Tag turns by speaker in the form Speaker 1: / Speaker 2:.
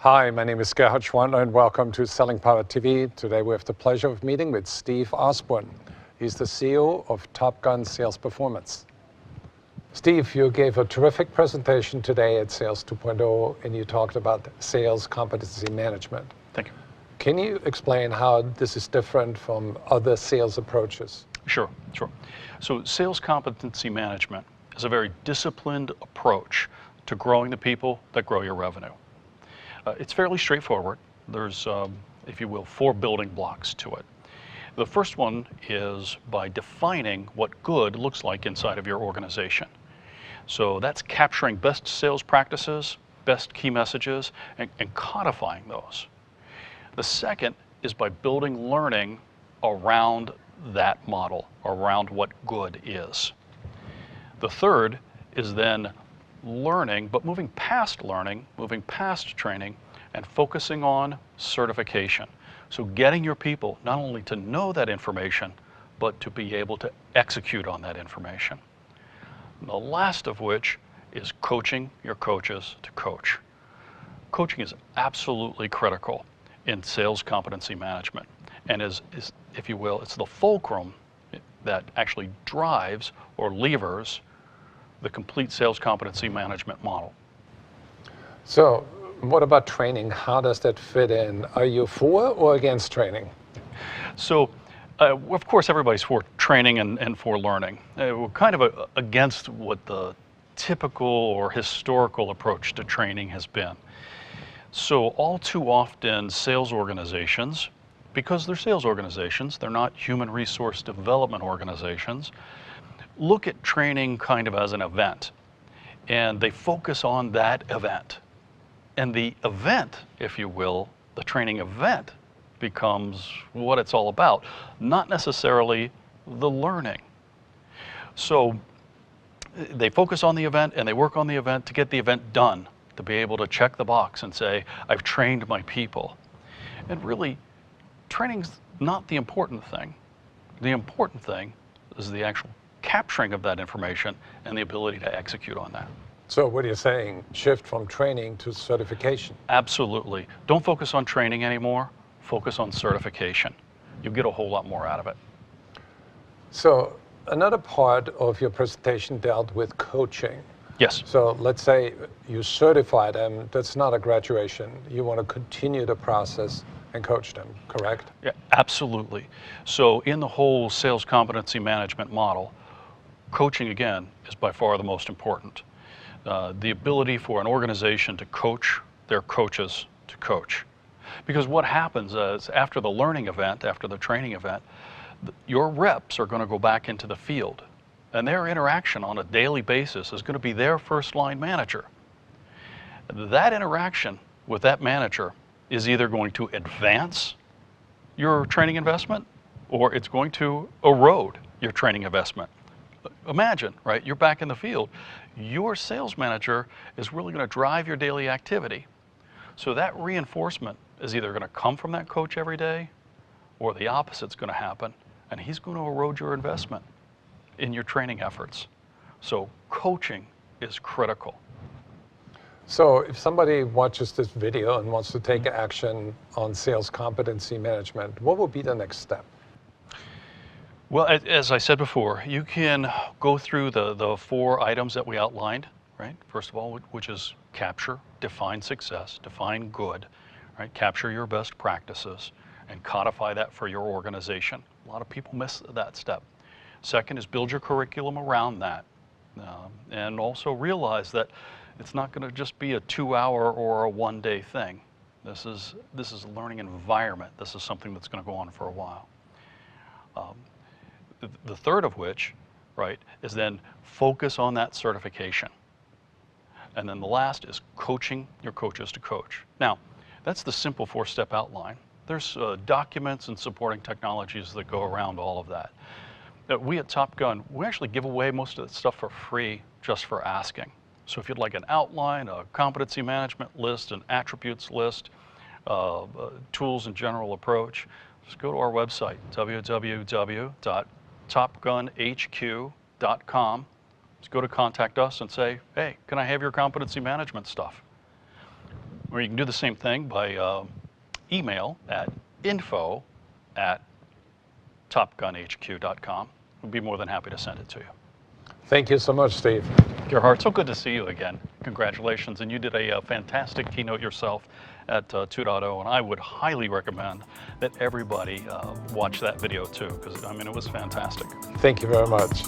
Speaker 1: Hi, my name is Gerhard Schwandler and welcome to Selling Power TV. Today we have the pleasure of meeting with Steve Osborne. He's the CEO of Top Gun Sales Performance. Steve, you gave a terrific presentation today at Sales 2.0 and you talked about sales competency management.
Speaker 2: Thank you.
Speaker 1: Can you explain how this is different from other sales approaches?
Speaker 2: Sure. So sales competency management is a very disciplined approach to growing the people that grow your revenue. It's fairly straightforward. There's, if you will, 4 building blocks to it. The first one is by defining what good looks like inside of your organization. So that's capturing best sales practices, best key messages, and codifying those. The second is by building learning around that model, around what good is. The third is then learning, but moving past learning, moving past training, and focusing on certification. So getting your people not only to know that information, but to be able to execute on that information. And the last of which is coaching your coaches to coach. Coaching is absolutely critical in sales competency management, and is, if you will, it's the fulcrum that actually drives or levers the complete sales competency management model.
Speaker 1: So what about training? How does that fit in? Are you for or against training?
Speaker 2: So of course everybody's for training and for learning. We're kind of against what the typical or historical approach to training has been. So all too often sales organizations, because they're sales organizations, they're not human resource development organizations, look at training kind of as an event, and they focus on that event. And the event, if you will, the training event becomes what it's all about, not necessarily the learning. So they focus on the event and they work on the event to get the event done, to be able to check the box and say, I've trained my people. And really, training's not the important thing. The important thing is the actual capturing of that information and the ability to execute on that.
Speaker 1: So what are you saying? Shift from training to certification?
Speaker 2: Absolutely. Don't focus on training anymore. Focus on certification. You'll get a whole lot more out of it.
Speaker 1: So another part of your presentation dealt with coaching.
Speaker 2: Yes.
Speaker 1: So let's say you certify them. That's not a graduation. You want to continue the process and coach them, correct?
Speaker 2: Yeah, absolutely. So in the whole sales competency management model, coaching, again, is by far the most important. The ability for an organization to coach their coaches to coach. Because what happens is after the learning event, after the training event, your reps are going to go back into the field, and their interaction on a daily basis is going to be their first line manager. That interaction with that manager is either going to advance your training investment or it's going to erode your training investment. Imagine, right, you're back in the field. Your sales manager is really going to drive your daily activity. So that reinforcement is either going to come from that coach every day or the opposite's going to happen, and he's going to erode your investment in your training efforts. So coaching is critical.
Speaker 1: So if somebody watches this video and wants to take action on sales competency management, what would be the next step?
Speaker 2: Well, as I said before, you can go through the 4 items that we outlined, right? First of all, which is capture, define success, define good, right? Capture your best practices and codify that for your organization. A lot of people miss that step. Second is build your curriculum around that, and also realize that it's not going to just be a 2-hour or a 1-day thing. This is a learning environment. This is something that's going to go on for a while. The third of which, right, is then focus on that certification. And then the last is coaching your coaches to coach. Now, that's the simple 4-step outline. There's documents and supporting technologies that go around all of that. We at Top Gun, we actually give away most of that stuff for free just for asking. So if you'd like an outline, a competency management list, an attributes list, tools and general approach, just go to our website, www.topgunhq.com. Just go to contact us and say, hey, can I have your competency management stuff? Or you can do the same thing by email at info@topgunhq.com. We'd be more than happy to send it to you.
Speaker 1: Thank you so much, Steve.
Speaker 2: Gerhard, so good to see you again. Congratulations. And you did a fantastic keynote yourself at 2.0, and I would highly recommend that everybody watch that video too, because I mean, it was fantastic.
Speaker 1: Thank you very much.